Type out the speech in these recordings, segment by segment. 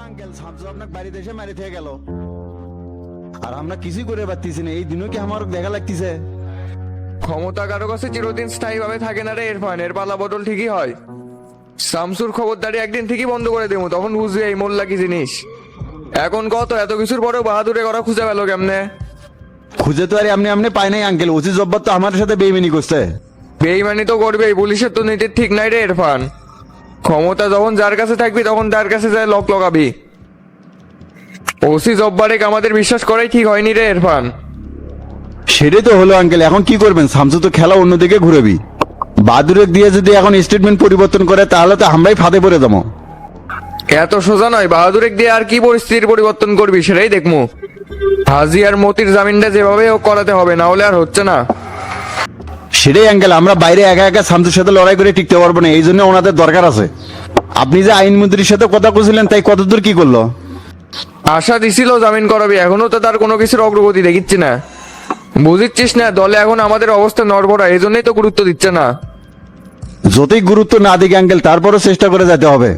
Uncle Shamsu আপনাকে বাড়িতে এসে মারি থেকে গেল, আর আমরা কিছুই করে পারতেছি না। এই দিনও কি আমার দেখা লাগতেছে? ক্ষমতা কারো কাছে চিরদিন স্থায়ী ভাবে থাকে না রে ইরফান, এর পালা বদল ঠিকই হয়। শামসুর খবরদারি একদিন ঠিকই বন্ধ করে দেবো, তখন বুঝবি এই মোল্লা কি জিনিস। এখন কত এত কিছুর পরেও বাহাদুরে করা খুঁজে পেলো কেমনে? খুঁজে তো আর এমনি এমনি পাই নাই আঙ্কেল, ওসি জব্বার তো আমার সাথে বেইমানি করছে। বেইমানি তো করবেই, পুলিশের তো নীতির ঠিক নাই রে ইরফান। ক্ষমতা যখন যার কাছে থাকবি তখন তার কাছে যায় লক লগাবি। ওসি জব্বারেক আমাদের বিশ্বাস করাই ঠিক হয়নি রে ইরফান। সেটাই তো হলো আঙ্কেল, এখন কি করবেন? শামসু তো খেলা অন্যদিকে ঘুরেবি। বাহাদুরের দিয়ে যদি এখন স্টেটমেন্ট পরিবর্তন করে তাহলে তো আমরাই ফাঁদে পড়ে যাবো। এত সোজা নয়, বাহাদুরেক দিয়ে আর কি পরিস্থিতির পরিবর্তন করবি সেটাই দেখমু। হাজি আর মতির জামিনটা যেভাবে হোক করাতে হবে, না হলে আর হচ্ছে না। সেটাই আঙ্কেল, আমরা বাইরে একা একা শামসুর সাথে লড়াই করে টিকতে পারবো না, এই জন্য ওনাদের দরকার আছে। আপনি যে আইনমন্ত্রীর সাথে কথা বলছিলেন তাই কতদূর কি করলো? আশা দিছিল জামিন করাবি, এখনো তো তার কোনো কিছুর অগ্রগতি দেখিচ্ছি না। বুঝিচ্ছিস না, দলে এখন আমাদের অবস্থা নড়বড়া, এই জন্যই তো গুরুত্ব দিচ্ছে না। যতই গুরুত্ব না দিকে আঙ্কেল, তারপরও চেষ্টা করে যেতে হবে।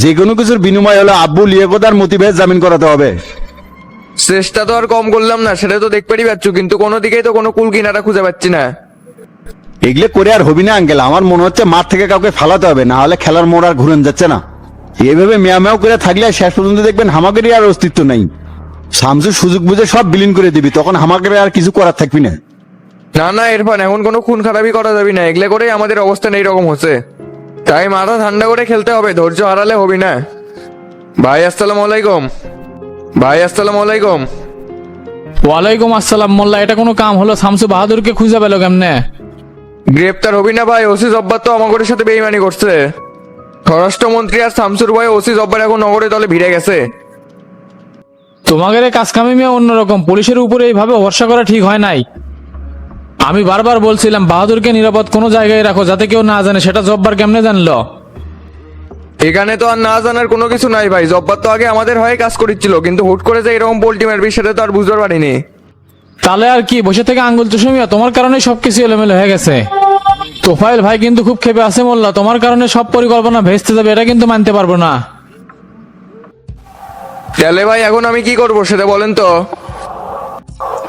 যে কোনো কিছুর বিনিময় হলো আব্বু লিয়াকত আর মতি ভাইয়ের জামিন করাতে হবে। চেষ্টা তো আর কম করলাম না, সেটা তো দেখতেই পাচ্ছ, কিন্তু কোনো দিকেই তো কোনো কুল কিনারা খুঁজে পাচ্ছি না। এগুলো করে আর হবি না আঙ্কেল, আমার মনে হচ্ছে মাঠ থেকে কাউকে ফালাতে হবে, না হলে খেলার মোড় আর ঘুরেন যাচ্ছে না। এইভাবে মেয়া মেয়াও করে থাকলে শেষ পর্যন্ত দেখবেন হামাকেরই আর অস্তিত্ব নাই। শামসুর সুযোগ বুঝে সব বিলীন করে দিবি, তখন হামাকের আর কিছু করার থাকবি না। না না ইরফান, এখন কোনো খুন খারাপই করা যাবি না, এগুলো করেই আমাদের অবস্থান এইরকম হচ্ছে। তাই মাথা ঠান্ডা করে খেলতে হবে, ধৈর্য হারালে হবি না। ভাই আসসালামু আলাইকুম। ভাই আসসালামু আলাইকুম। ওয়ালাইকুম আসসালাম। মোল্লা, এটা কোনো কাম হলো? শামসু বাহাদুরকে খুঁজে পেল কেমনে? গ্রেপ্তার হবি না ভাই, ওসি জব্বার তো আমাদের সাথে বেইমানি করছে। স্বরাষ্ট্রমন্ত্রী আর শামসুর ভাই ওসি জব্বার এখন নগরে দলে ভিড়ে গেছে। তোমাদের এই কাজ কামি মেয়ে অন্যরকম, পুলিশের উপরে এইভাবে ভরসা করা ঠিক হয় নাই। আমি বারবার বলছিলাম বাহাদুরকে নিরাপদ কোনো জায়গায় রাখো যাতে কেউ না জানে, সেটা জব্বার কেমনে জানলো? এখানে তো আর না জানার কোনো কিছু নাই ভাই, জব্বার তো আগে আমাদের হয়ে কাজ করেছিল, কিন্তু হুট করে যে এরকম পোল্টি মারবি সেটা তো আর বুঝতে পারিনি। তাহলে আর কি, বসে থেকে আঙ্গুল চুষমিয়া, তোমার কারণে সবকিছু এলোমেলো হয়ে গেছে। তোফাইল ভাই কিন্তু খুব ক্ষেপে আছে মোল্লা, তোমার কারণে সব পরিকল্পনা ভেস্তে যাবে, এটা কিন্তু মানতে পারবো না। তাহলে ভাই এখন আমি কি করবো সেটা বলেন তো।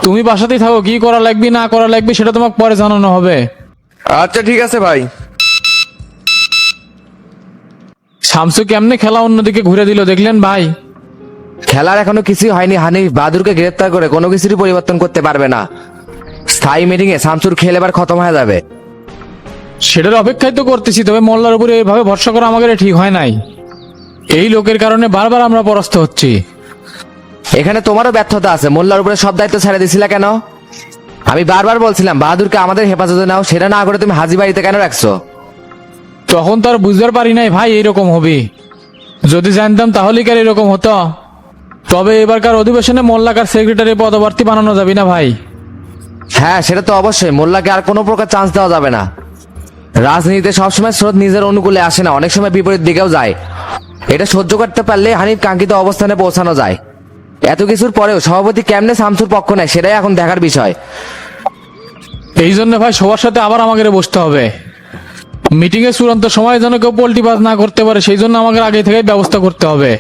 তুমি বাসাতেই থাকো, কি করা লাগবে না করা লাগবে সেটা তোমাকে পরে জানানো হবে। আচ্ছা ঠিক আছে ভাই। শামসু কেমনে খেলা অন্যদিকে ঘুরে দিল দেখলেন ভাই? খেলার এখনো কিছুই হয়নি, হানিফ বাহাদুরকে গ্রেপ্তার করে কোনো কিছুরই পরিবর্তন করতে পারবে না। স্থায়ী মিটিং এ শামসুর খেল এবার খতম হয়ে যাবে। সেটার অপেক্ষাই তো করতেছি, তবে মোল্লার উপরে এইভাবে ভরসা করা আমাদের ঠিক হয় নাই। এই লোকের কারণে বারবার আমরা পরাস্ত হচ্ছি। এখানে তোমারও ব্যর্থতা আছে, মোল্লার উপরে সব দায়িত্ব ছেড়ে দিছিলা কেন? আমি বারবার বলছিলাম বাহাদুরকে আমাদের হেফাজতে নাও, সেটা না করে তুমি হাজি বাড়িতে কেন রাখছো? তখন তো আর বুঝতে পারি নাই ভাই এইরকম হবে। যদি জানতাম তাহলে কি আর এরকম হতো? তবে এবারকার অধিবেশনে মোল্লাকার সেক্রেটারি পদপ্রার্থী বানানো যাবে না ভাই? হ্যাঁ সেটা তো অবশ্যই, মোল্লাকে আর কোনো প্রকার চান্স দেওয়া যাবে না। রাজনীতিতে সবসময় স্রোত নিজের অনুকূলে আসে না, অনেক সময় বিপরীত দিকেও যায়। এটা সহ্য করতে পারলে হানিফ কাঙ্ক্ষিত অবস্থানে পৌঁছানো যায়। এত কিছুর পরেও সভাপতি কেমনে শামসুর পক্ষ নেয় সেটাই এখন দেখার বিষয়। এই জন্য ভাই সবার সাথে আবার আমাকে বসতে হবে। মিটিং এর চূড়ান্ত সময় যেন কেউ পোল্টিবাজ না করতে পারে, সেই জন্য আমাকে আগে থেকে ব্যবস্থা করতে হবে।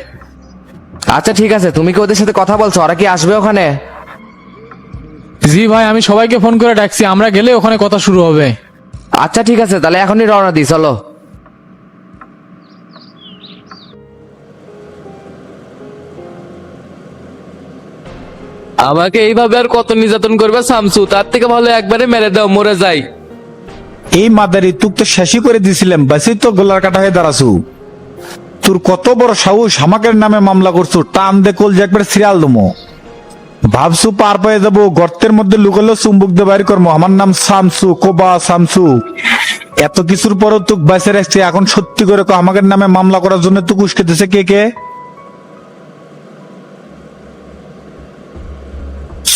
আচ্ছা ঠিক আছে, তুমি কি ওদের সাথে কথা বলছো? ওরা কি আসবে ওখানে? জি ভাই, আমি সবাইকে ফোন করে ডাকছি, আমরা গেলে ওখানে কথা শুরু হবে। আচ্ছা ঠিক আছে, তাহলে এখনই রওনা দিই, চলো। আমাকে এইভাবে আর কত নির্যাতন করবে শামসু, তার থেকে ভালো একবারে মেরে দাও, মরে যাই। এই মাদারি তুক তো শেষই করে দিছিলাম, বাসি তো গোলার কাটা হয়ে দাঁড়াছু। তোর কত বড় সাহস, আমাকে নামে মামলা করছো, টান দে কল যে একবার সিরিয়াল দমো। ভাবছু পার পেয়ে যাবো, গর্তের মধ্যে লুকালো চুম্বুক দিয়ে বাইর করবো। আমার নাম শামসু, কোবা শামসু। এত কিছুর পরও তুক বাঁচে রাখছে, এখন সত্যি করে আমাকে নামে মামলা করার জন্য তুক উস্কে দিছে কে কে?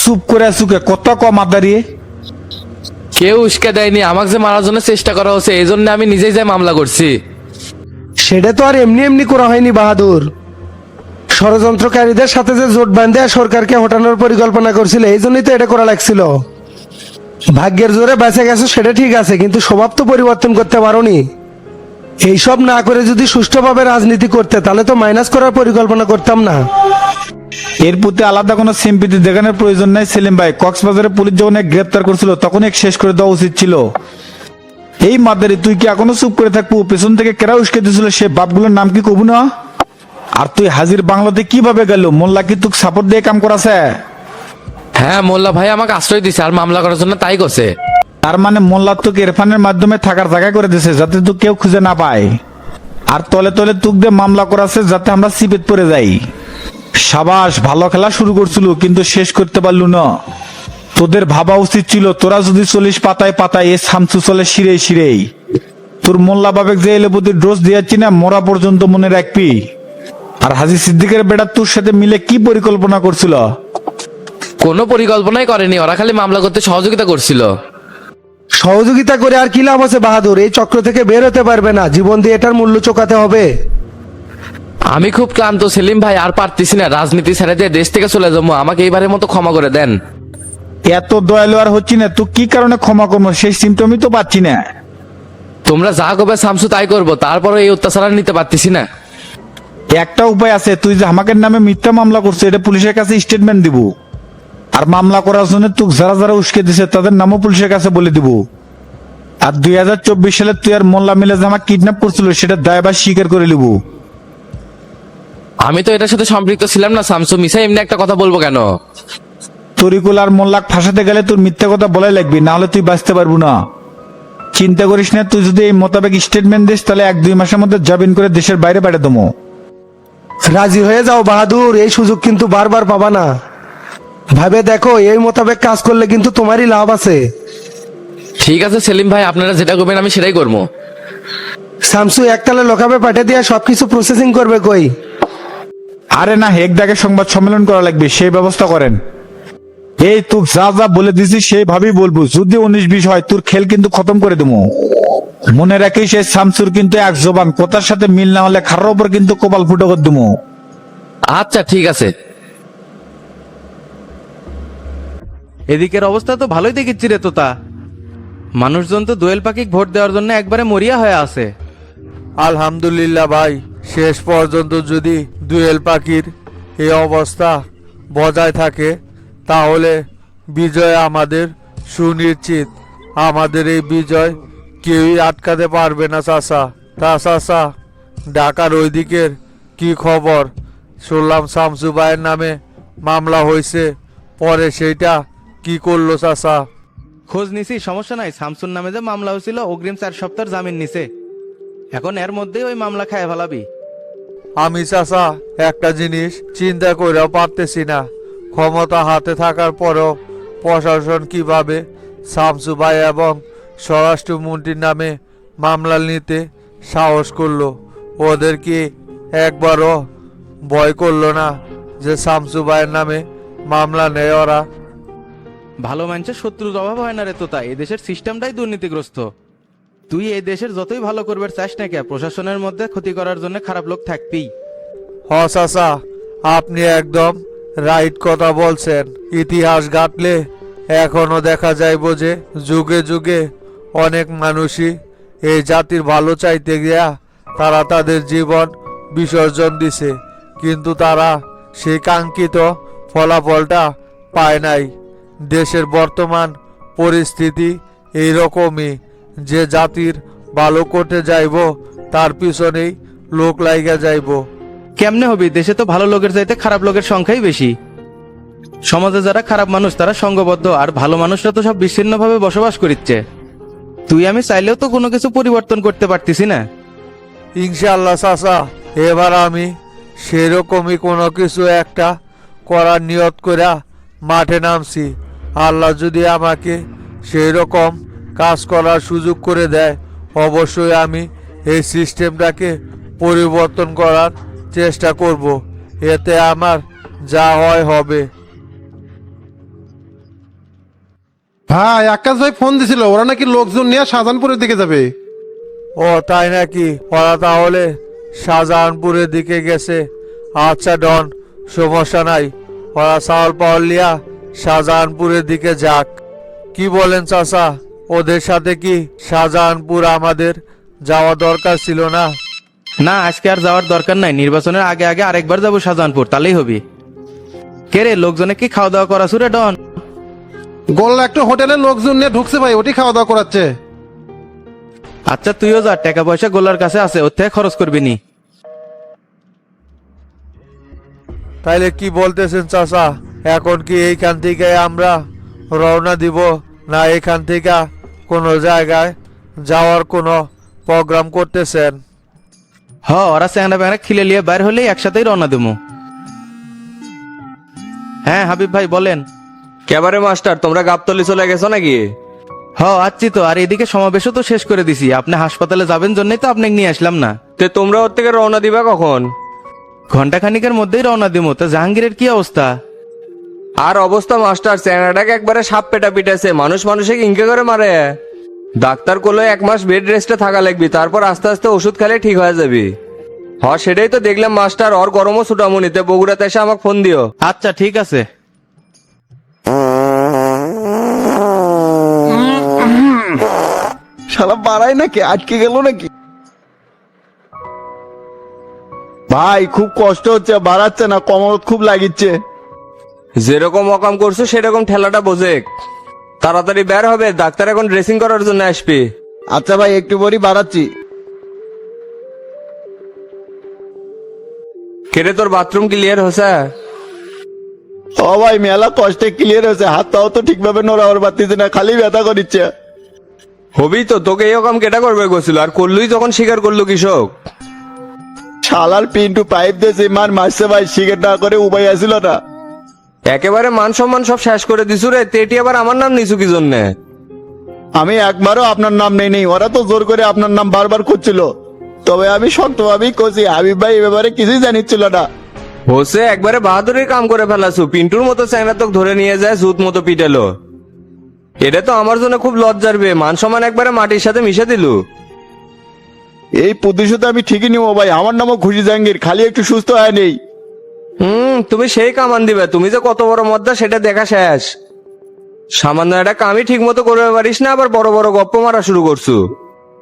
চুপ করে আসুকে কত মাদারি। কেউ উস্কে দেয়নি, আমাকে যে মারার জন্য চেষ্টা করা হচ্ছে, এই জন্য আমি নিজেই যাই মামলা করছি। সেটা তো আর এমনি এমনি করা হয়নি বাহাদুর। ষড়যন্ত্রকারীদের সাথে যে জোট বাঁধে সরকারকে হটানোর পরিকল্পনা করছিল, এই জন্যই তো এটা করা লাগছিল। ভাগ্যের জোরে বেঁচে গেছো সেটা ঠিক আছে, কিন্তু স্বভাব তো পরিবর্তন করতে পারোনি। এইসব না করে যদি সুষ্ঠুভাবে রাজনীতি করতে তাহলে তো মাইনাস করার পরিকল্পনা করতাম না। এর প্রতি আলাদা কোনো সিম্পিতি দেখানোর প্রয়োজন নাই সেলিম ভাই। কক্সবাজারে পুলিশ যখন এক গ্রেপ্তার করছিল তখন এক শেষ করে দেওয়া উচিত ছিল। এই মাদারি তুই কি এখনো চুপ করে থাকবো? পেছন থেকে কেরা উস্কে দিয়েছিল সে বাপগুলোর নাম কি কবু না? আর তুই হাজির বাংলাতে কিভাবে গেল? মোল্লা কি তোকে সাপোর্ট দিয়ে কাম করাছে? হ্যাঁ মোল্লা ভাই আমাকে আশ্রয় দিছে আর মামলা করার জন্য তাই করছে। তার মানে মোল্লা তোকে ইরফানের মাধ্যমে থাকার জায়গা করে দিয়েছে যাতে তুই কেউ খুঁজে না পায়। আর তলে তলে তুক দিয়ে মামলা করাছে যাতে আমরা সিপেত পড়ে যাই। সাবাস, ভালো খেলা শুরু করছিল কিন্তু শেষ করতে পারলু না। তোদের ভাবা উচিত ছিল তোরা যদি 40 পাতায় পাতায় এ শামসু চলে শিরেই শিরেই। তোর মোল্লা বাবেক যে এলেপতি ডোজ দিয়েছি না মরা পর্যন্ত মনে রাখবি। আর হাজি সিদ্দিকের বেটা তোর সাথে মিলে কি পরিকল্পনা করছিল? কোনো পরিকল্পনাই করেনি, ওরা খালি মামলা করতে সহযোগিতা করছিল। সহযোগিতা করে আর কি লাভ আছে বাহাদুর? এই চক্র থেকে বের হতে পারবে না, জীবন দিয়ে এটার মূল্য চোকাতে হবে। আমি খুব ক্লান্ত সেলিম ভাই, আর পারতেছি না, রাজনীতি ছেড়ে দিয়ে দেশ থেকে চলে যাবো, আমাকে এইবারের মতো ক্ষমা করে দেন। এত দয়ালু আর হচ্ছি না, তুই কি কারণে ক্ষমা করবো সেই সিমটমই তো পাচ্ছি না। তোমরা যা করবে শামসু তাই করবো, তারপরে এই অত্যাচার আর নিতে পারতেছি না। একটা উপায় আছে, তুই যে আমাকে নামে মিথ্যা মামলা করছিস এটা পুলিশের কাছে স্টেটমেন্ট দিব। আর মামলা করার জন্য তুই যারা যারা উস্কে দিছে তাদের নামও পুলিশের কাছে বলে দিব। আর 2024 সালে তুই আর মোল্লা মিলে যে আমাকে কিডন্যাপ করছিল সেটা দায়ভার স্বীকার করে নিব। আমি তো এটার সাথে সম্পৃক্ত ছিলাম না শামসু, মিশা এমনি একটা কথা বলবো কেন? তরিকুল আর মোল্লাক ফাঁসাতে গেলে তোর মিথ্যা কথা বলাই লাগবি, না হলে তুই বাঁচতে পারবো না। চিন্তা করিস না, তুই যদি এই মোতাবেক স্টেটমেন্ট দিস তাহলে 1-2 মাসের মধ্যে জামিন করে দেশের বাইরে পাঠিয়ে দেবো। রাজি হয়ে যাও বাহাদুর, এই সুযোগ কিন্তু বারবার পাবা না। ভাবে দেখো, এই মোতাবেক কাজ করলে কিন্তু তোমারই লাভ আছে। ঠিক আছে সেলিম ভাই, আপনারা যেটা করবেন আমি সেটাই করবো। শামসু একতালে লোকাবে পাঠিয়ে দিয়ে সবকিছু প্রসেসিং করবে কই? আরে না, হেক ডাকে সংবাদ সম্মেলন করা লাগবে, সেই ব্যবস্থা করেন। এই তুই যা যা বলে দিছিস সেইভাবেই বলবো, যদি 19-20 হয় তোর খেল কিন্তু খতম করে দেবো। মনে রাখিস এই শামসুর কিন্তু এক জবান, কথার সাথে মিল না হলে খারার উপর কিন্তু কপাল ফুটো করে দেবো। আচ্ছা ঠিক আছে। এদিকের অবস্থা তো ভালোই দেখিচ্ছি রে তোতা। মানুষজন তো দোয়েল পাখিক ভোট দেওয়ার জন্য একবারে মরিয়া হয়ে আছে। আলহামদুলিল্লাহ ভাই, শেষ পর্যন্ত যদি দুয়েল পাখির এই অবস্থা বজায় থাকে তাহলে বিজয় আমাদের সুনিশ্চিত। আমাদের এই বিজয় কেউই আটকাতে পারবে না চাচা। তা চাচা, ঢাকার ওই দিকের কি খবর? শুনলাম শামসু ভাইয়ের নামে মামলা হয়েছে, পরে সেইটা কি করলো চাচা? খোঁজ নিছি, সমস্যা নাই। শামসুর নামে যে মামলা হয়েছিল অগ্রিম 4 সপ্তাহ জামিন নিছে, এখন এর মধ্যেই ওই মামলা খায় ফেলাবি। আমি চাচা একটা জিনিস চিন্তা করেও পারতেছি না, ক্ষমতা হাতে থাকার পরেও প্রশাসন কিভাবে শামসু ভাই এবং স্বরাষ্ট্রমন্ত্রীর নামে মামলা নিতে সাহস করলো? ওদের কি একবারও ভয় করলো না যে শামসু ভাইয়ের নামে মামলা নেয় ওরা? ভালো মানুষের শত্রুর অভাব হয় না রে তোতা, এই দেশের সিস্টেমটাই দুর্নীতিগ্রস্ত। তুই এই দেশের যতই ভালো করবে চাস না কে, প্রশাসনের মধ্যে ক্ষতি করার জন্য খারাপ লোক থাকবেই। হ চাচা, আপনি একদম রাইট কথা বলছেন। ইতিহাস ঘাটলে এখনো দেখা যাইব যে যুগে যুগে অনেক মানুষই এই জাতির ভালো চাইতে গিয়া তারা তাদের জীবন বিসর্জন দিছে, কিন্তু তারা সেই কাঙ্ক্ষিত ফলাফলটা পায় নাই। দেশের বর্তমান পরিস্থিতি এইরকমই, যে জাতির ভালো করতে যাইব তার পিছনেই লোক লাইগা যাইব। কেমনে হবি? দেশে তো ভালো লোকের চাইতে খারাপ লোকের সংখ্যাই বেশি। সমাজে যারা খারাপ মানুষ তারা সংঘবদ্ধ, আর ভালো মানুষরা তো সব বিচ্ছিন্নভাবে বসবাস করিচ্ছে। তুই আমি চাইলেও তো কোনো কিছু পরিবর্তন করতে পারতিস না। ইনশাআল্লাহ চাচা, এবার আমি সেরকমই কোনো কিছু একটা করার নিয়ত করে মাঠে নামছি। আল্লাহ যদি আমাকে সেই রকম কাজ করার সুযোগ করে দেয়, অবশ্যই আমি এই সিস্টেমটাকে পরিবর্তন করার চেষ্টা করব। এতে আমার যা হয় হবে। ভাই আকাশ ভাই ফোন দিছিল, ওরা নাকি লোকজন নিয়ে শাহজাহানপুরের দিকে যাবে। ও তাই নাকি? ওরা তাহলে শাহজাহানপুরের দিকে গেছে। আচ্ছা ডন, সমস্যা নাই, ওরা চাউল পাওয়াল লিয়া শাহজাহানপুরের দিকে যাক। কি বলেন চাচা, ওদের সাথে কি শাহজাহানপুর আমাদের যাওয়া দরকার ছিল না? না, আজকে আর যাওয়ার দরকার নাই, নির্বাচনের আগে আগে আরেকবার যাবো শাহজাহানপুর, তাহলেই হবে। কে রে, লোকজনে কি খাওয়া দাওয়া করাছু রে ডন? গোল্লা একটা হোটেলে লোকজন নিয়ে ঢুকছে ভাই, ওটি খাওয়া দাওয়া করাচ্ছে। আচ্ছা তুইও যা, টাকা পয়সা গোলার কাছে আছে, ওর থেকে খরচ করবি নি। তাইলে কি বলতেছেন চাচা, এখন কি এইখান থেকে আমরা রওনা দিব, না এখান থেকে কোনো জায়গায় যাওয়ার কোনো প্রোগ্রাম করতেছেন? ওরা চ্যাংরা ব্যাংরা খিলে নিয়ে বাইর হলেই একসাথেই রওনা দেবো। হ্যাঁ হাবিব ভাই বলেন। কেবারে মাস্টার, তোমরা গাবতলি চলে গেছো নাকি? আচ্ছি তো, আর এদিকে সমাবেশও তো শেষ করে দিছি। আপনি হাসপাতালে যাবেন জন্যই তো আপনাকে নিয়ে আসলাম না। তে তোমরা ওর থেকে রওনা দিবা কখন? ঘন্টা খানিকের মধ্যেই রওনা দিব। তা জাহাঙ্গীরের কি অবস্থা? আর অবস্থা মাস্টার, চ্যাংড়াটাকে একবারে সাপ পেটা পিটাছে, মানুষ মানুষে ইনকে করে মারে। ডাক্তার করলো 1 মাস বেড রেস্টে থাকা লাগবি, তারপর আস্তে আস্তে ওষুধ খেলে ঠিক হয়ে যাবি। সেটাই তো দেখলাম মাস্টার, ওর গরমও ছুটামুনিতে বগুড়াতে এসে আমাকে ফোন দিও। আচ্ছা ঠিক আছে। শালা বাড়াই নাকি, আটকে গেল নাকি? ভাই খুব কষ্ট হচ্ছে, বাড়াচ্ছে না, কমর খুব লাগিচ্ছে। যেরকম অকাম করছো সেরকম ঠেলাটা বোঝে। তাড়াতাড়ি বের হবে, ডাক্তার এখন ড্রেসিং করার জন্য আসবে। আচ্ছা ভাই, একটু পরই বাড়াচ্ছি। কেরে তোর বাথরুম ক্লিয়ার হয়েছে? ও ভাই মেলা কষ্টে ক্লিয়ার হয়েছে, হাতটাও তো ঠিকভাবে নড়াবার পারতেছে না, খালি ব্যথা করিচ্ছে। হবি তো, তোকে এই কাম কেটা করবে গেছিল, আর করলুই যখন স্বীকার করলো কৃষক। শালার পিন্টু পাইপ দিয়েছে, মার মারছে ভাই, স্বীকার না করে উপায় আসিল না। একেবারে মান সম্মান সব শেষ করে দিছু রে, তেটি আবার আমার নাম নিছু কি জন্যে? আমি একবারও আপনার নাম নেই, ওরা তো জোর করে আপনার নাম বারবার করছিল, তবে আমি শক্তভাবেই করছি। হাবিব ভাই এ ব্যাপারে কিছুই জানিচ্ছিল না। হোসে একবারে বাহাদুরের কাম করে ফেলাছু, পিন্টুর মতো চ্যাংরা তোকে ধরে নিয়ে যায় জুত মতো পিটালো। এটা তো আমার জন্য খুব লজ্জার বে, মান সম্মান একবারে মাটির সাথে মিশে দিলু। এই প্রতিশোধ আমি ঠিকই নিব ভাই, আমার নামও খুশি জাহাঙ্গীর, খালি একটু সুস্থ হয় নেই। তুমি সেই কামান দিবে, তুমি যে কত বড় মদ্দা সেটা দেখা শেষ। সামান্য একটা কামই ঠিক মতো করবে পারিস না, আবার বড় বড় গপ্প মারা শুরু করছু।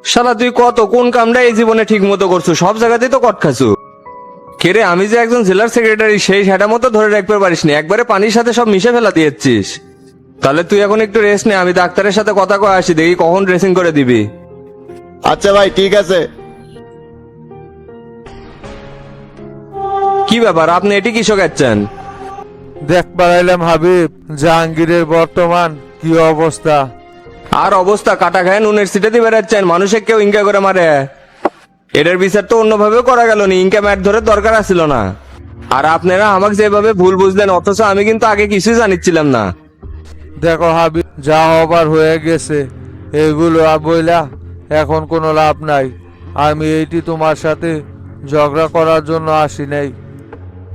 শালা তুই কত কোন কামটা এই জীবনে ঠিক মতো করছু, সব জায়গাতেই তো কট খাসু। কেরে, আমি যে একজন জেলার সেক্রেটারি, সেই সেটা মতো ধরে রাখতে পারিস না, একবারে পানির সাথে সব মিশে ফেলা দিয়েছিস। তাহলে তুই এখন একটু রেস্ট নে, আমি ডাক্তারের সাথে কথা কয়ে আসি, দেখি কখন ড্রেসিং করে দিবি। আচ্ছা ভাই ঠিক আছে। কি ব্যাপার, আপনি এটি কি শোকাচ্ছেন? দেখবার এলাম হাবিব, জাহাঙ্গীরের বর্তমান কি অবস্থা। আর অবস্থা কাটা খায় নুনের সিটে দিয়ে বেড়াচ্ছেন, মানুষে কেউ ইনকা করে মারে। এটার বিচার তো অন্যভাবে করা গেল নি, ইনকা ম্যাট ধরে দরকার আসছিল না। আর আপনারা আমাকে যেভাবে ভুল বুঝলেন, অথচ আমি কিন্তু আগে কিছুই জানিচ্ছিলাম না। দেখো হাবিব, যা হবার হয়ে গেছে, এগুলো বইলা এখন কোনো লাভ নাই। আমি এইটি তোমার সাথে ঝগড়া করার জন্য আসি নাই।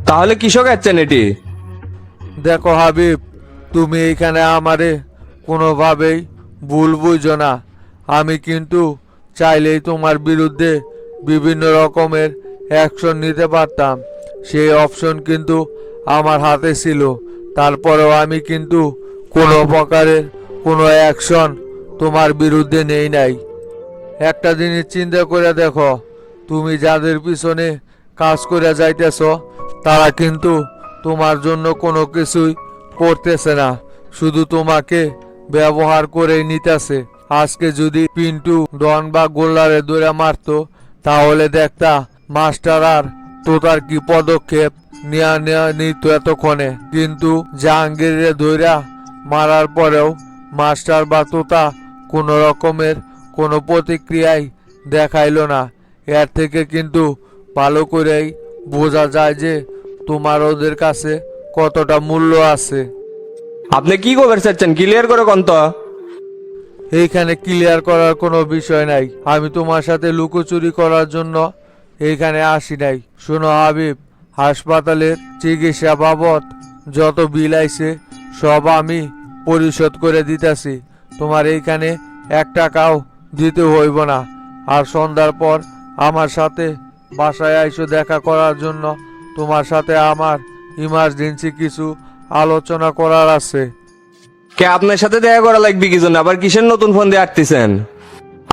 তাহলে কি শোকাচ্ছেন এটি? দেখো হাবিব, তুমি এইখানে আমারে কোনোভাবেই ভুল বুঝো না। আমি কিন্তু চাইলেই তোমার বিরুদ্ধে বিভিন্ন রকমের অ্যাকশন নিতে পারতাম, সেই অপশন কিন্তু আমার হাতে ছিল। তারপরেও আমি কিন্তু কোনো প্রকারের কোনো অ্যাকশন তোমার বিরুদ্ধে নেই নাই। একটা জিনিস চিন্তা করে দেখো, তুমি যাদের পিছনে কাজ করে যাইতেছ, তারা কিন্তু তোমার জন্য কোনো কিছুই করতেছে না, শুধু তোমাকে ব্যবহার করে নিতেছে। আজকে যদি পিন্টু ডন বা গোল্লারে দৌড়া মারতো, তাহলে দেখতা মাস্টার আর তোতার কি পদক্ষেপ নেওয়া নিত এতক্ষণে। কিন্তু জাহাঙ্গীরের দৌড়া মারার পরেও মাস্টার বা তোতা কোনো রকমের কোনো প্রতিক্রিয়াই দেখাইলো না। এর থেকে কিন্তু ভালো করেই বোঝা যায় যে তোমার ওদের কাছে কতটা মূল্য আছে। আপনি কি খবর চাচ্ছেন, ক্লিয়ার করে কোন তো? এইখানে ক্লিয়ার করার কোনো বিষয় নাই, আমি তোমার সাথে লুকোচুরি করার জন্য এইখানে আসি নাই। শোনো হাবিব, হাসপাতালের চিকিৎসা বাবদ যত বিল আইছে সব আমি পরিশোধ করে দিতেছি, তোমার এইখানে 1 টাকাও দিতে হইব না। আর সন্ধ্যার পর আমার সাথে বাসায় আইসো দেখা করার জন্য, তোমার সাথে আমার ইমার্জেন্সি কিছু আলোচনা করার আছে। কে আপনার সাথে দেখা করা লাগবে কি জন্য? আবার কিসের নতুন ফোন দিয়ে আটতেছেন?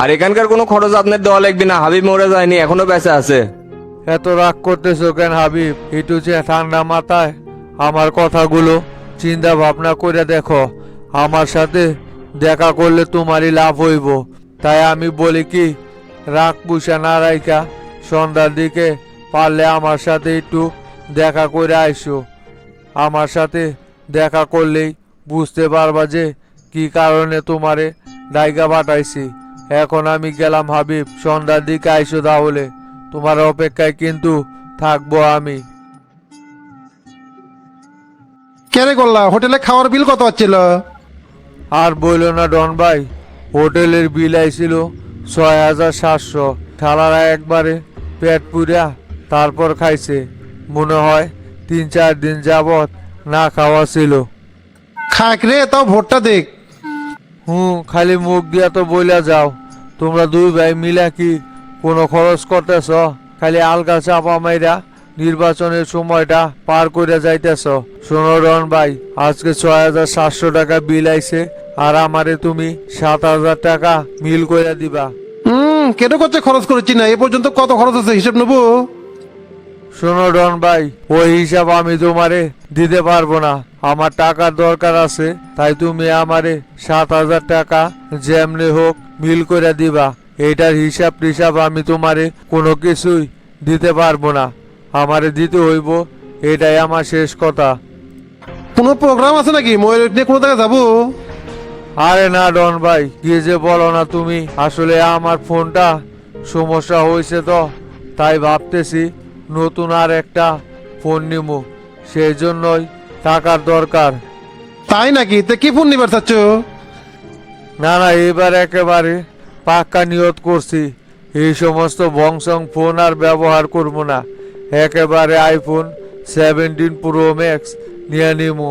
আর এখানকার কোনো খরচ আপনার দেওয়া লাগবে না, হাবিব মরে যায়নি, এখনো বেঁচে আছে। এত রাগ করতেছো কেন হাবিব? একটু যে ঠান্ডা মাথায় আমার কথাগুলো চিন্তা ভাবনা করে দেখো। আমার সাথে দেখা করলে তোমারই লাভ হইব। তাই আমি বলি কি, রাগ পুষা না রাইকা সন্ধ্যার দিকে পারলে আমার সাথে একটু দেখা করে আইসো। আমার সাথে দেখা করলেই বুঝতে পারবা যে কি কারণে তোমারে ডাইগা পাঠাইছি। এখন আমি গেলাম হাবিব, সন্ধ্যার দিকে আইসো তাহলে। তোমার অপেক্ষায় কিন্তু থাকবো আমি। কেরে করলা হোটেলে খাওয়ার বিল কত হচ্ছিল? আর বইল না ডন ভাই, হোটেলের বিল আইছিল ৬,৭০০। শালারা একবারে পেট পুরা তারপর খাইছে। মনে হয় ৩-৪ দিন যাবত না খাওয়া ছিল। খাক রে, তাও ভোটটা দেখ। খালি মুখ দিয়া তো বইলা যাও। তোমরা দুই ভাই মিলা কি কোনো খরচ করতেছ? খালি আলগা চাপা মাইরা নির্বাচনের সময়টা পার করে যাইতেছ। শোনো রন ভাই, আজকে ৬,৭০০ টাকা বিল আইছে, আর আমারে তুমি ৭,০০০ টাকা মিল করে দিবা। কেটে করছে খরচ করেছি না, এ পর্যন্ত কত খরচ আছে হিসেব নেবো? শোনো ডন ভাই, ওই হিসাব আমি তোমারে দিতে পারবো না। আমার টাকার দরকার আছে, তাই তুমি আমারে ৭,০০০ টাকা যেমনি হোক মিল করে দিবা। এইটার হিসাব টিসাব আমি তোমারে কোনো কিছুই দিতে পারবো না। আমারে দিতে হইব, এটাই আমার শেষ কথা। কোনো প্রোগ্রাম আছে নাকি? ময়ূর নিয়ে কোনো জায়গায় যাবো? আরে না ডন ভাই, কি যে বলো না তুমি। আসলে আমার ফোনটা সমস্যা হয়েছে, তো তাই ভাবতেছি নতুন আর একটা ফোন নিবো। সেই জন্যই টাকার দরকার। তাই নাকি? তে কি ফোন নিবার চাচ্ছ? না না, এবার একেবারে পাক্কা নিয়ত করছি, এই সমস্ত বংশং ফোন আর ব্যবহার করব না। একেবারে আইফোন 17 প্রো ম্যাক্স নিয়ে নিবো।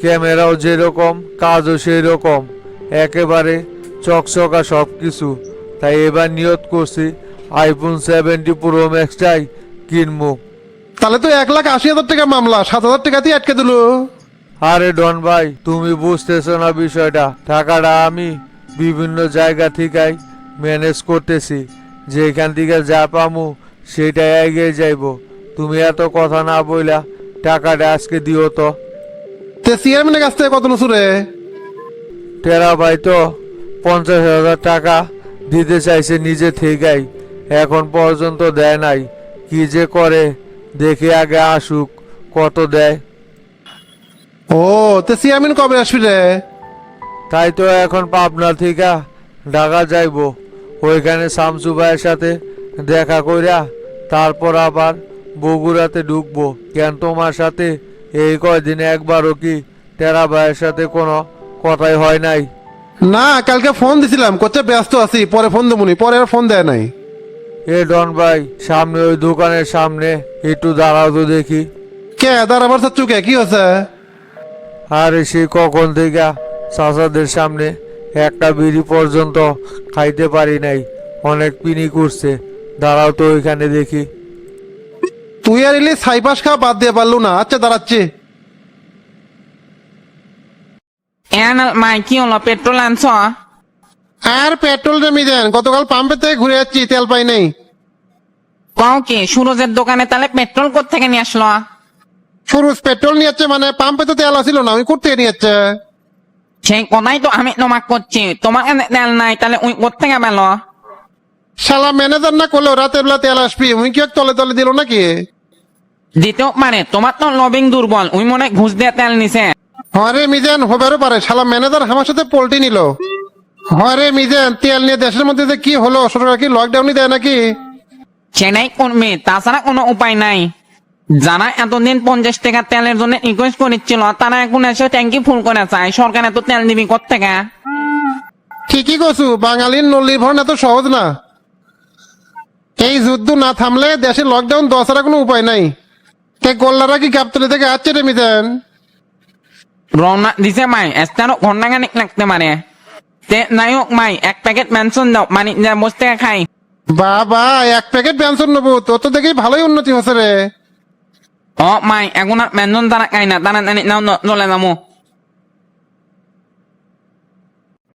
ক্যামেরাও যেরকম, কাজও সেই রকম, একেবারে চকচকা সব কিছু। তাই এবার নিয়ত করছি আইফোন 17 প্রো ম্যাক্সটাই কিনবো। তাহলে তো 1,80,000 টাকা মামলা, 7,000 টাকাতেই আটকে দিল। আরে ডন ভাই, তুমি বুঝতেছো না বিষয়টা। টাকাটা আমি বিভিন্ন জায়গা থেকেই ম্যানেজ করতেছি, যেখান থেকে যা পামু সেটাই এগিয়ে যাইব। তুমি এত কথা না বইলা টাকাটা আজকে দিও তো। তে চেয়ারম্যানের কাছ থেকে কত নসুরে? টেরা ভাই তো 50,000 টাকা দিতে চাইছে নিজে থেকেই, এখন পর্যন্ত দেয় নাই। কি যে করে দেখে আগে আসুক কত দেয়। ও, তে চেয়ারম্যান কবে আসবি রে? তাই তো এখন পাবনা থেকে ঢাকা যাইব, ওইখানে শামসু ভাইয়ের সাথে দেখা কইরা তারপর আবার বগুড়াতে ঢুকবো। কেন তোমার সাথে এই কয়দিনে একবারও কি টেরা ভাইয়ের সাথে কোনো কথাই হয় নাই? না, কালকে ফোন দিছিলাম, করছে ব্যস্ত আছি, পরে ফোন দেবনি, পরে আর ফোন দেয় নাই। এ ডন ভাই, সামনে ওই দোকানের সামনে একটু দাঁড়াও তো দেখি। কে দাঁড়াবার চাচ্ছ? কে কি হচ্ছে? আরে সে কখন থেকে চাচাদের সামনে একটা বিড়ি পর্যন্ত খাইতে পারি নাই, অনেক পিনি করছে। দাঁড়াও তো ওইখানে দেখি। তুই আর এলি ছাইপাস খাওয়া বাদ দিয়ে পারলু না। আচ্ছা দাঁড়াচ্ছি। মাই কি হলো, পেট্রোল আনছ? আর পেট্রোল জমি দেন, গতকাল পাম্পে থেকে ঘুরে যাচ্ছি, তেল পাই নাই। কও কি, সুরজের দোকানে তাহলে পেট্রোল কোত্থেকে নিয়ে আসলো? সুরজ পেট্রোল নিয়ে যাচ্ছে মানে? পাম্পে তো তেল আসিল না, ওই করতে নিয়ে যাচ্ছে। সেই কথাই তো আমি তোমাক করছি, তোমার এনে তেল নাই, তাহলে ওই কোত্থেকে পেল? শালা ম্যানেজার না করলেও রাতের বেলা তেল আসবি, উই কি এক তলে তলে দিল নাকি? দিতেও পারে, তোমার তো লবিং দুর্বল, ওই মনে হয় ঘুষ দিয়ে তেল নিছে। হরে মিজান, হবারও পারে। শালা ম্যানেজার আমার সাথে পোল্টি নিল। হরে মিজান, তেল নিয়ে দেশের মধ্যে যে কি হলো, সরকার কি লকডাউনই দেয় নাকি? সেটাই করবে, তাছাড়া কোনো উপায় নাই। যারা এতদিন 50 টাকা তেলের জন্য রিকোয়েস্ট করেছিল, তারা এখন এসে ট্যাঙ্কি ফুল করে চায়। সরকার এত তেল দিবি কোত্থেকে? ঠিকই কছু, বাঙালির নল্লির ভরণ এত সহজ না। এই যুদ্ধ না থামলে দেশে লকডাউন দেওয়া ছাড়া কোনো উপায় নাই। তে গোল্লারা কি গাবতলি থেকে আসছে রে মিজান? রওনা দিছে মাই, এস্তারও ঘন্টাখানিক লাগতে পারে। তে নাই হোক মাই, 1 প্যাকেট মেনশন দাও, মানে যা বসতে খাই। বাবা, 1 প্যাকেট পেনশন নেবো? তোর তো দেখি ভালোই উন্নতি হচ্ছে রে। ও মাই, এখন আর মেনশন তারা খাই না, তারা নাও চলে যাবো।